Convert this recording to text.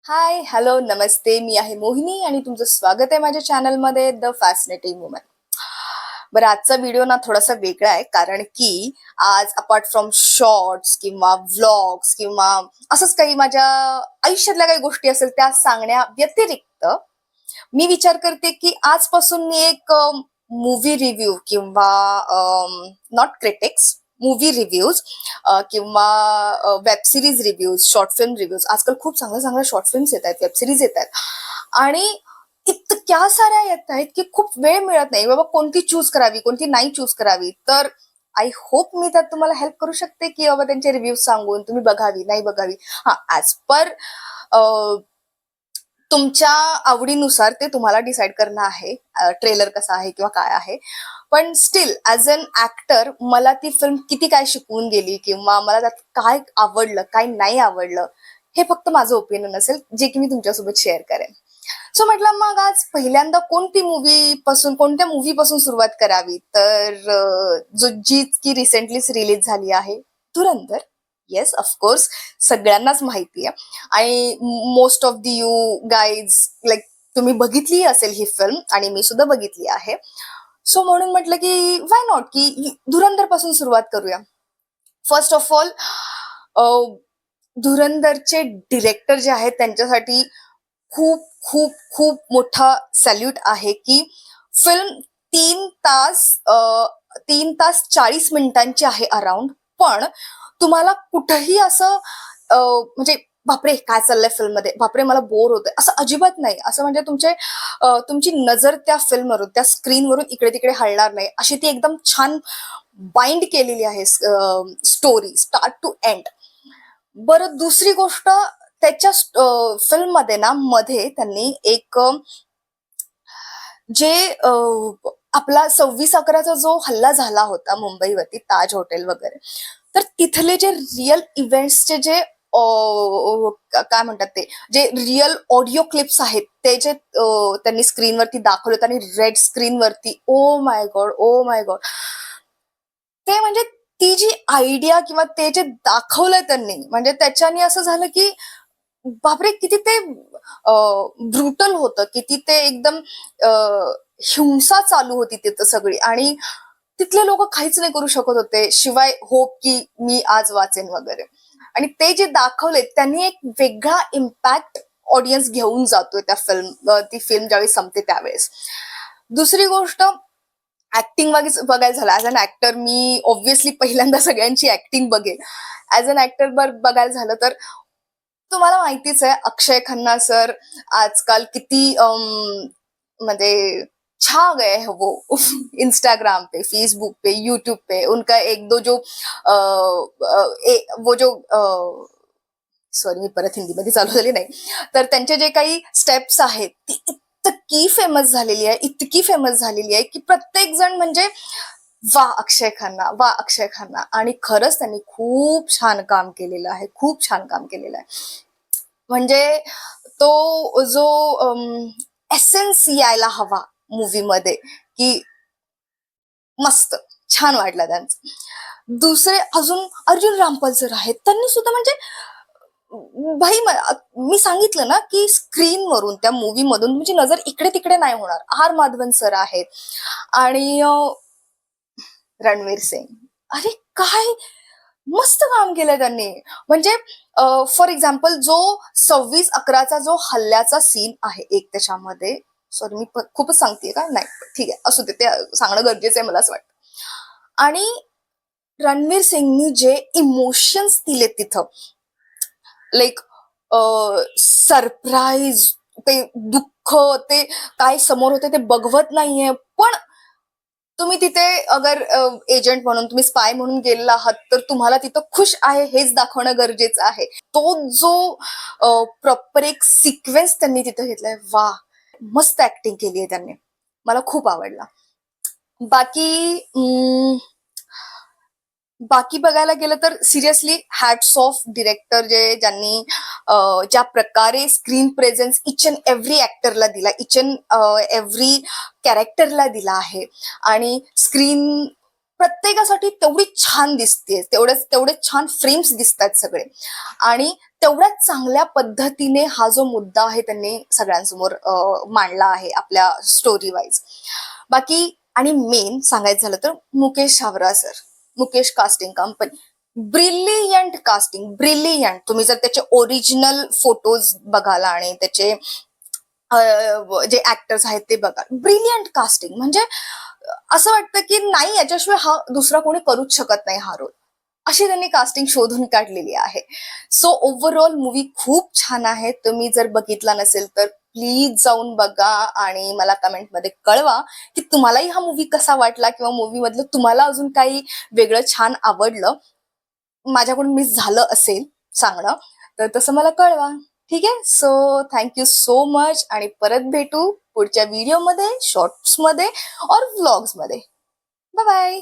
हाय, hello, नमस्ते. मी आहे मोहिनी आणि तुमचं स्वागत आहे माझ्या चॅनलमध्ये द फॅसिनेटिंग वुमन. बरं, आजचा व्हिडिओ ना थोडासा वेगळा आहे कारण की आज अपार्ट फ्रॉम शॉर्ट्स किंवा व्लॉग्स किंवा असंच काही माझ्या आयुष्यातल्या काही गोष्टी असेल त्या सांगण्या व्यतिरिक्त मी विचार करते की आजपासून मी एक मूवी रिव्ह्यू किंवा नॉट क्रिटिक्स मूवी रिव्ह्यूज किंवा web series reviews short film reviews आजकाल खूप चांगल्या चांगल्या शॉर्ट फिल्म्स येत आहेत वेब सिरीज येत आहेत आणि इतक्या साऱ्या येत आहेत की खूप वेळ मिळत नाही बाबा कोणती चूज करावी कोणती नाही चूज करावी. तर आय होप मी त्यात तुम्हाला हेल्प करू शकते की बाबा त्यांचे रिव्ह्यूज सांगून तुम्ही बघावी नाही बघावी. हा, ऍज पर तुमच्या आवडीनुसार ते तुम्हाला डिसाईड करणं आहे ट्रेलर कसा आहे किंवा काय आहे. पण स्टील ऍज अन ऍक्टर मला ती फिल्म किती काय शिकवून गेली किंवा मला त्यात काय आवडलं काय नाही आवडलं हे फक्त माझं ओपिनियन असेल जे की मी तुमच्यासोबत शेअर करेन. सो म्हटलं मग आज पहिल्यांदा कोणत्या मूवी पासून सुरुवात करावी. तर जी की रिसेंटलीच रिलीज झाली आहे, धुरंधर. येस, ऑफकोर्स सगळ्यांनाच माहिती आहे आणि most of the you guys like तुम्ही बघितली असेल ही फिल्म आणि मी सुद्धा बघितली आहे. सो म्हणून म्हटलं की वाय नॉट की धुरंधर पासून सुरुवात करूया. फर्स्ट ऑफ ऑल, धुरंधरचे डिरेक्टर जे आहेत त्यांच्यासाठी खूप खूप खूप मोठा सॅल्यूट आहे की फिल्म 3 तास 3 तास 40 मिनिटांची आहे अराउंड. पण तुम्हाला कुठंही असं म्हणजे बापरे काय चाललंय फिल्म मध्ये, बापरे मला बोर होतंय असं अजिबात नाही. असं म्हणजे तुमची नजर त्या फिल्मवरून त्या स्क्रीनवरून इकडे तिकडे हलणार नाही अशी ती एकदम छान बाइंड केलेली आहे स्टोरी स्टार्ट टू एंड. बरं, दुसरी गोष्ट त्याच्या फिल्म मध्ये ना मध्ये त्यांनी एक जे आपला 26/11चा जो हल्ला झाला होता मुंबईवरती ताज हॉटेल वगैरे, तर तिथले जे रिअल इव्हेंट्सचे जे काय म्हणतात ते जे रिअल ऑडिओ क्लिप्स आहेत ते जे त्यांनी स्क्रीनवरती दाखवले आणि रेड स्क्रीनवरती, oh my God oh my God, ते म्हणजे ती जी आयडिया किंवा ते जे दाखवलंय त्यांनी म्हणजे त्याच्याने असं झालं की बापरे किती ते ब्रुटल होतं, किती ते एकदम हिंसा चालू होती तिथं सगळी आणि तिथले लोक काहीच नाही करू शकत होते शिवाय होप की मी आज वाचेन वगैरे. आणि ते जे दाखवले त्यांनी एक वेगळा इम्पॅक्ट ऑडियन्स घेऊन जातोय त्या ती फिल्म ज्यावेळी संपते त्यावेळेस. दुसरी गोष्ट, ऍक्टिंग बघायला झालं ऍज अन ऍक्टर मी ऑब्व्हियसली पहिल्यांदा सगळ्यांची ऍक्टिंग बघेल. ऍज अन ऍक्टर बघायला झालं तर तुम्हाला माहितीच आहे अक्षय खन्ना सर आजकाल किती म्हणजे छा गए हैं वो इंस्टाग्राम पे, फेसबुक पे, यूट्यूब पे उनका एक दो जो वो जो सॉरी मी परत हिंदीमध्ये चालू झाली नाही. तर त्यांचे जे काही स्टेप्स आहेत ती इतकी फेमस झालेली आहे की प्रत्येक जण म्हणजे वा अक्षय खन्ना वा अक्षय खन्ना. आणि खरंच त्यांनी खूप छान काम केलेलं आहे, खूप छान काम केलेलं आहे. म्हणजे तो जो एसेन्स यायला हवा मूवी मध्ये की मस्त छान वाटला त्यांचं. दुसरे अजून अर्जुन रामपाल सर आहेत, त्यांनी सुद्धा म्हणजे भाई मी सांगितलं ना की स्क्रीनवरून त्या मूवी मधून तुमची नजर इकडे तिकडे नाही होणार. आर माधवन सर आहेत आणि रणवीर सिंग, अरे काय मस्त काम केलंय त्यांनी. म्हणजे फॉर एक्झाम्पल जो 26/11चा जो हल्ल्याचा सीन आहे एक त्याच्यामध्ये, सॉरी मी खूपच सांगतेय का नाही, ठीक आहे असू दे, ते सांगणं गरजेचं आहे मला असं वाटतं. आणि रणवीर सिंगनी जे इमोशन्स दिले तिथं, लाईक सरप्राईज, ते दुःख, ते काय समोर होते ते बघवत नाहीये पण तुम्ही तिथे अगर एजंट म्हणून तुम्ही स्पाय म्हणून गेलेला आहात तर तुम्हाला तिथं खुश आहे हेच दाखवणं गरजेचं आहे. तो जो प्रॉपर एक सिक्वेन्स त्यांनी तिथं घेतलाय, वा मस्त ऍक्टिंग केली आहे त्यांनी, मला खूप आवडला. बाकी बाकी बघायला गेलं तर सिरियसली हॅट्स ऑफ डिरेक्टर ज्यांनी ज्या प्रकारे screen presence each and every ऍक्टरला दिला, इच अँड एव्हरी कॅरेक्टरला दिला आहे. आणि स्क्रीन प्रत्येकासाठी तेवढी छान दिसते, तेवढे छान फ्रेम्स दिसतात सगळे, आणि तेवढ्याच चांगल्या पद्धतीने हा जो मुद्दा आहे त्यांनी सगळ्यांसमोर मांडला आहे आपल्या स्टोरी वाईज. बाकी आणि मेन सांगायचं झालं तर Mukesh Chhabra sir, Mukesh casting company, brilliant casting, brilliant. तुम्ही जर त्याचे ओरिजिनल फोटोज बघाल आणि त्याचे जे ऍक्टर्स आहेत ते बघा, ब्रिलियंट कास्टिंग. म्हणजे असं वाटतं की नाही, याच्याशिवाय हा दुसरा कोणी करूच शकत नाही हा रोल, अशी त्यांनी कास्टिंग शोधून काढलेली आहे. सो ओव्हरऑल मूवी खूप छान आहे. तुम्ही जर बघितला नसेल तर प्लीज जाऊन बघा आणि मला कमेंटमध्ये कळवा की तुम्हालाही हा मूवी कसा वाटला, किंवा मूवी मधलं तुम्हाला अजून काही वेगळं छान आवडलं, माझ्याकडून मिस झालं असेल सांगणं, तर तसं मला कळवा. ठीक आहे. सो थँक्यू सो मच, आणि परत भेटू पुढच्या व्हिडिओमध्ये, शॉर्ट्स मध्ये और व्लॉग्स मध्ये. Bye bye.